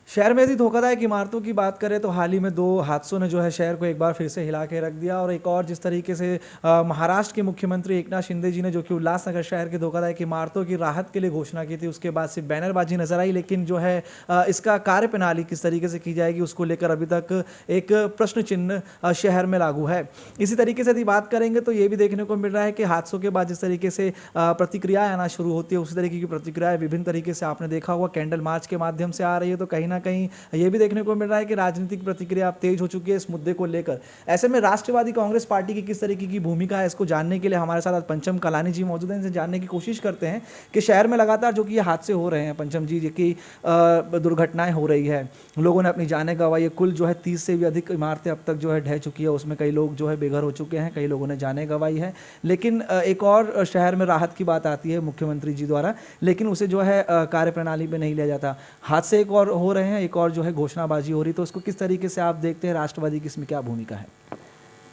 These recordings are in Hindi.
शहर में यदि धोखादायक इमारतों की बात करें तो हाल ही में 2 हादसों ने जो है शहर को एक बार फिर से हिला के रख दिया। और एक और जिस तरीके से महाराष्ट्र के मुख्यमंत्री एकनाथ शिंदे जी ने जो कि उल्लासनगर शहर के धोखादायक इमारतों की राहत के लिए घोषणा की थी, उसके बाद सिर्फ बैनरबाजी नजर आई, लेकिन जो है इसका कार्य प्रणाली किस तरीके से की जाएगी उसको लेकर अभी तक एक प्रश्न चिन्ह शहर में लागू है। इसी तरीके से यदि बात करेंगे तो ये भी देखने को मिल रहा है कि हादसों के बाद जिस तरीके से प्रतिक्रियाएं आना शुरू होती है, उसी तरीके की प्रतिक्रियाएं विभिन्न तरीके से आपने देखा होगा कैंडल मार्च के माध्यम से आ रही है। तो कहीं ना कहीं ये भी देखने को मिल रहा है कि राजनीतिक प्रतिक्रिया अब तेज हो चुकी है इस मुद्दे को लेकर। ऐसे में राष्ट्रवादी कांग्रेस पार्टी की किस तरीके की भूमिका है, इसको जानने के लिए हमारे साथ आज पंचम कलानी जी मौजूद हैं। इनसे जानने की कोशिश करते हैं कि शहर में लगातार जो कि ये हादसे हो रहे हैं पंचम जी, की दुर्घटनाएं हो रही है, लोगों ने अपनी जानें गंवाई है। कुल जो है 30 से भी अधिक इमारतें अब तक जो है ढह चुकी है, उसमें कई लोग जो है बेघर हो चुके हैं, कई लोगों ने जानें गंवाई है। लेकिन एक और शहर में राहत की बात आती है मुख्यमंत्री जी द्वारा, लेकिन उसे जो है कार्यप्रणाली में नहीं लिया जाता। हादसे एक और हो रहे हैं, एक और जो है घोषणाबाजी हो रही, तो उसको किस तरीके से आप देखते हैं, राष्ट्रवादी की इसमें क्या भूमिका है?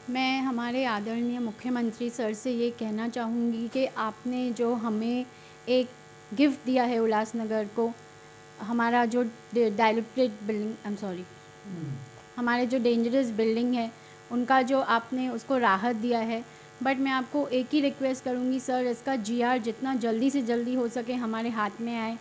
मैं हमारे आदरणीय मुख्यमंत्री सर से ये कहना चाहूँगी कि आपने जो हमें एक गिफ्ट दिया है उल्लासनगर को, हमारा जो डायलेक्टेड बिल्डिंग, आई एम सॉरी, हमारे जो डेंजरस बिल्डिंग है उनका जो आपने उसको राहत दिया है। बट मैं आपको एक ही रिक्वेस्ट करूँगी सर, इसका जीआर जितना जल्दी से जल्दी हो सके हमारे हाथ में आए।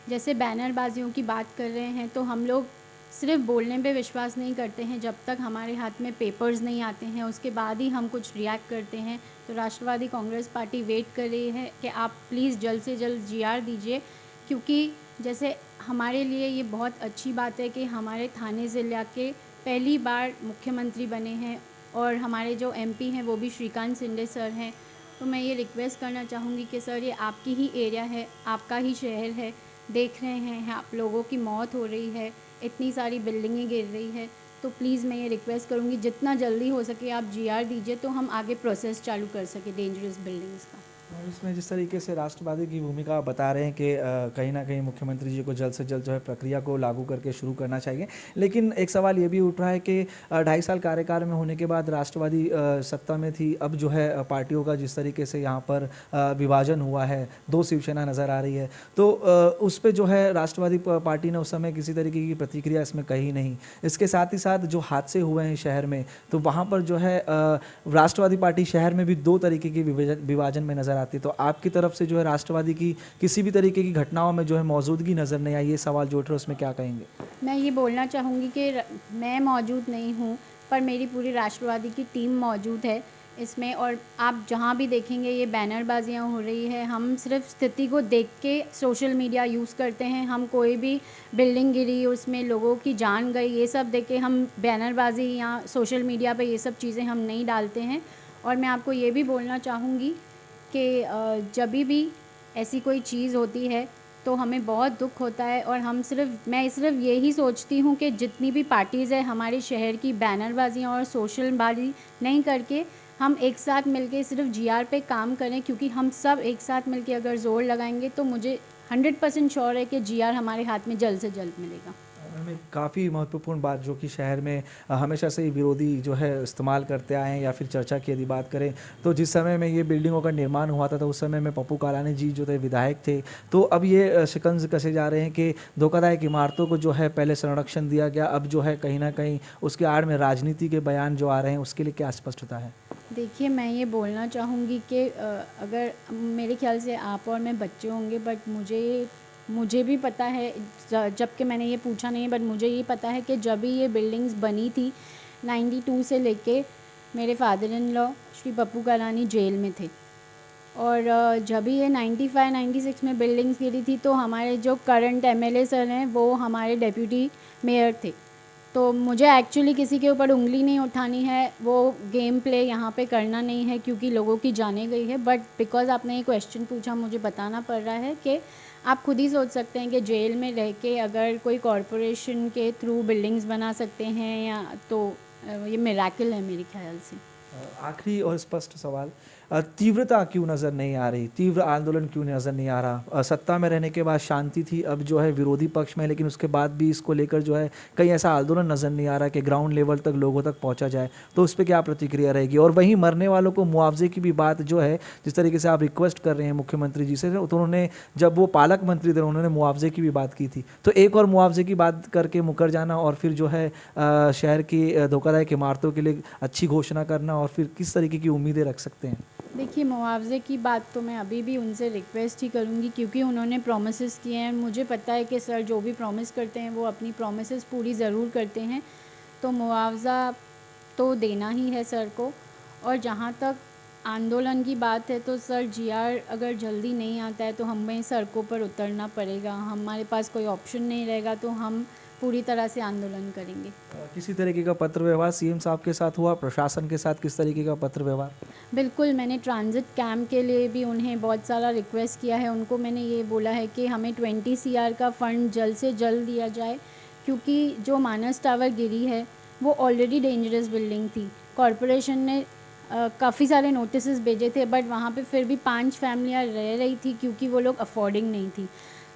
जैसे बैनरबाजियों की बात कर रहे हैं तो हम लोग सिर्फ बोलने पे विश्वास नहीं करते हैं, जब तक हमारे हाथ में पेपर्स नहीं आते हैं उसके बाद ही हम कुछ रिएक्ट करते हैं। तो राष्ट्रवादी कांग्रेस पार्टी वेट कर रही है कि आप प्लीज़ जल्द से जल्द जीआर दीजिए, क्योंकि जैसे हमारे लिए ये बहुत अच्छी बात है कि हमारे थाने ज़िला के पहली बार मुख्यमंत्री बने हैं और हमारे जो एमपी हैं वो भी श्रीकांत शिंदे सर हैं। तो मैं ये रिक्वेस्ट करना चाहूँगी कि सर ये आपकी ही एरिया है, आपका ही शहर है, देख रहे हैं आप लोगों की मौत हो रही है, इतनी सारी बिल्डिंगें गिर रही है। तो प्लीज़ मैं ये रिक्वेस्ट करूँगी जितना जल्दी हो सके आप जीआर दीजिए तो हम आगे प्रोसेस चालू कर सके डेंजरस बिल्डिंग्स का। और इसमें जिस तरीके से राष्ट्रवादी की भूमिका बता रहे हैं कि कहीं ना कहीं मुख्यमंत्री जी को जल्द से जल्द जो है प्रक्रिया को लागू करके शुरू करना चाहिए, लेकिन एक सवाल ये भी उठ रहा है कि 2.5 साल कार्यकाल में होने के बाद राष्ट्रवादी सत्ता में थी, अब जो है पार्टियों का जिस तरीके से यहाँ पर विभाजन हुआ है, 2 शिवसेना नज़र आ रही है, तो उस पर जो है राष्ट्रवादी पार्टी ने उस समय किसी तरीके की प्रतिक्रिया इसमें कही नहीं। इसके साथ ही साथ जो हादसे हुए हैं शहर में, तो वहाँ पर जो है राष्ट्रवादी पार्टी शहर में भी 2 तरीके की विभाजन में नज़र आती है। तो आपकी तरफ से जो है राष्ट्रवादी की किसी भी तरीके की घटनाओं में जो है मौजूदगी नज़र नहीं आई, ये सवाल जो उठ रहा है उसमें क्या कहेंगे? मैं ये बोलना चाहूँगी कि मैं मौजूद नहीं हूँ पर मेरी पूरी राष्ट्रवादी की टीम मौजूद है इसमें, और आप जहाँ भी देखेंगे ये बैनरबाजियाँ हो रही है। हम सिर्फ स्थिति को देख के सोशल मीडिया यूज़ करते हैं, हम कोई भी बिल्डिंग गिरी उसमें लोगों की जान गई ये सब देख के हम बैनरबाजी या सोशल मीडिया पे ये सब चीज़ें हम नहीं डालते हैं। और मैं आपको ये भी बोलना चाहूँगी कि जब भी ऐसी कोई चीज़ होती है तो हमें बहुत दुख होता है, और मैं सिर्फ यही सोचती हूँ कि जितनी भी पार्टीज़ है हमारे शहर की बैनरबाजियाँ और सोशल बाजी नहीं करके हम एक साथ मिलके सिर्फ जीआर पे काम करें, क्योंकि हम सब एक साथ मिलके अगर ज़ोर लगाएंगे तो मुझे 100% श्योर है कि जीआर हमारे हाथ में जल्द से जल्द मिलेगा। में काफ़ी महत्वपूर्ण बात जो कि शहर में हमेशा से ही विरोधी जो है इस्तेमाल करते आए हैं, या फिर चर्चा की यदि बात करें तो जिस समय में ये बिल्डिंगों का निर्माण हुआ था तो उस समय में पप्पू कालानी जी जो थे विधायक थे, तो अब ये शिकंज कसे जा रहे हैं कि धोखादायक इमारतों को जो है पहले संरक्षण दिया गया, अब जो है कहीं ना कहीं उसके आड़ में राजनीति के बयान जो आ रहे हैं उसके लिए क्या स्पष्टता है? देखिए मैं ये बोलना चाहूँगी कि अगर मेरे ख्याल से आप और मैं बच्चे होंगे, बट मुझे भी पता है, जबकि मैंने ये पूछा नहीं, बट मुझे ये पता है कि जब भी ये बिल्डिंग्स बनी थी 92 से लेके मेरे father in law Shri Pappu Kalani jail में थे, और जब भी ये 95-96 में बिल्डिंग्स गिरी थी तो हमारे जो करंट एमएलए सर हैं वो हमारे डेप्यूटी मेयर थे। तो मुझे एक्चुअली किसी के ऊपर उंगली नहीं उठानी है, वो गेम प्ले यहाँ पे करना नहीं है क्योंकि लोगों की जाने गई है, बट बिकॉज़ आपने ये क्वेश्चन पूछा मुझे बताना पड़ रहा है कि आप खुद ही सोच सकते हैं कि जेल में रह के अगर कोई कॉरपोरेशन के थ्रू बिल्डिंग्स बना सकते हैं या तो ये मिरेकल है मेरे ख्याल से। आखिरी और स्पष्ट सवाल, तीव्रता क्यों नज़र नहीं आ रही, तीव्र आंदोलन क्यों नज़र नहीं आ रहा? सत्ता में रहने के बाद शांति थी, अब जो है विरोधी पक्ष में है, लेकिन उसके बाद भी इसको लेकर जो है कहीं ऐसा आंदोलन नज़र नहीं आ रहा कि ग्राउंड लेवल तक लोगों तक पहुंचा जाए। तो उस पर क्या प्रतिक्रिया रहेगी? और वहीं मरने वालों को मुआवजे की भी बात जो है, जिस तरीके से आप रिक्वेस्ट कर रहे हैं मुख्यमंत्री जी से, तो उन्होंने जब वो पालक मंत्री थे उन्होंने मुआवजे की भी बात की थी। तो एक और मुआवजे की बात करके मुकर जाना और फिर जो है शहर की धोखाधड़ी इमारतों के लिए अच्छी घोषणा करना, और फिर किस तरीके की उम्मीदें रख सकते हैं? देखिए, मुआवज़े की बात तो मैं अभी भी उनसे रिक्वेस्ट ही करूँगी, क्योंकि उन्होंने प्रोमिसेस किए हैं। मुझे पता है कि सर जो भी प्रॉमिस करते हैं वो अपनी प्रोमिसेस पूरी ज़रूर करते हैं। तो मुआवज़ा तो देना ही है सर को। और जहाँ तक आंदोलन की बात है, तो सर जीआर अगर जल्दी नहीं आता है तो हमें सड़कों पर उतरना पड़ेगा। हमारे पास कोई ऑप्शन नहीं रहेगा, तो हम पूरी तरह से आंदोलन करेंगे। किसी तरीके का पत्र व्यवहार सीएम साहब के साथ हुआ, प्रशासन के साथ किस तरीके का पत्र व्यवहार? बिल्कुल, मैंने ट्रांज़िट कैंप के लिए भी उन्हें बहुत सारा रिक्वेस्ट किया है। उनको मैंने ये बोला है कि हमें 20 सीआर का फ़ंड जल्द से जल्द दिया जाए, क्योंकि जो मानस टावर गिरी है वो ऑलरेडी डेंजरस बिल्डिंग थी। कॉरपोरेशन ने काफ़ी सारे नोटिसेस भेजे थे, बट वहाँ पे फिर भी 5 फैमिलियाँ रह रही थी, क्योंकि वो लोग अफोर्डिंग नहीं थी।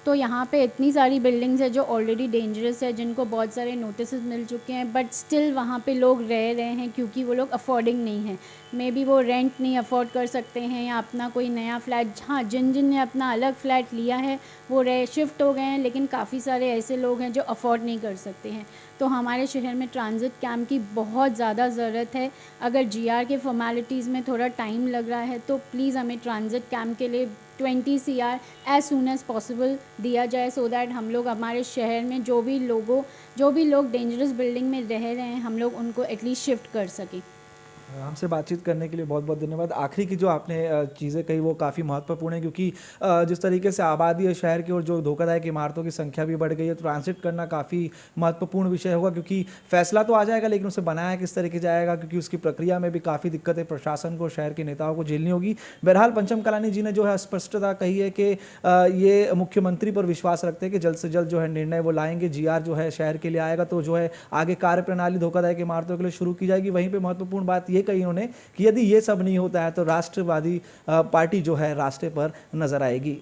तो यहाँ पे इतनी सारी बिल्डिंग्स है जो ऑलरेडी डेंजरस है, जिनको बहुत सारे नोटिसेस मिल चुके हैं, बट स्टिल वहाँ पे लोग रह रहे हैं, क्योंकि वो लोग अफोर्डिंग नहीं है। मे बी वो रेंट नहीं अफोर्ड कर सकते हैं, या अपना कोई नया फ्लैट, हाँ, जिन जिन ने अपना अलग फ्लैट लिया है वो शिफ्ट हो गए हैं, लेकिन काफ़ी सारे ऐसे लोग हैं जो अफोर्ड नहीं कर सकते हैं। तो हमारे शहर में ट्रांजिट कैंप की बहुत ज़्यादा ज़रूरत है। अगर जीआर के फॉर्मेलिटीज़ में थोड़ा टाइम लग रहा है, तो प्लीज़ हमें ट्रांजिट कैंप के लिए 20 CR as soon as possible दिया जाए, सो दैट हम लोग हमारे शहर में जो भी लोग डेंजरस बिल्डिंग में रह रहे हैं, हम लोग उनको एटलीस्ट शिफ्ट कर सकें। हमसे बातचीत करने के लिए बहुत बहुत धन्यवाद। आखिरी की जो आपने चीज़ें कही वो काफ़ी महत्वपूर्ण है, क्योंकि जिस तरीके से आबादी है शहर की और जो धोखादायक इमारतों की संख्या भी बढ़ गई है, ट्रांसिट करना काफ़ी महत्वपूर्ण विषय होगा, क्योंकि फैसला तो आ जाएगा लेकिन उसे बनाया किस तरीके जाएगा, क्योंकि उसकी प्रक्रिया में भी काफ़ी दिक्कतें प्रशासन को, शहर के नेताओं को झेलनी होगी। बहरहाल पंचम कलानी जी ने जो है स्पष्टता कही है कि ये मुख्यमंत्री पर विश्वास रखते हैं कि जल्द से जल्द जो है निर्णय वो लाएंगे। जीआर जो है शहर के लिए आएगा तो जो है आगे कार्यप्रणाली धोखाधड़ी की इमारतों के लिए शुरू की जाएगी। वहीं पे महत्वपूर्ण बात ये कही उन्होंने कि यदि ये सब नहीं होता है तो राष्ट्रवादी पार्टी जो है रास्ते पर नजर आएगी।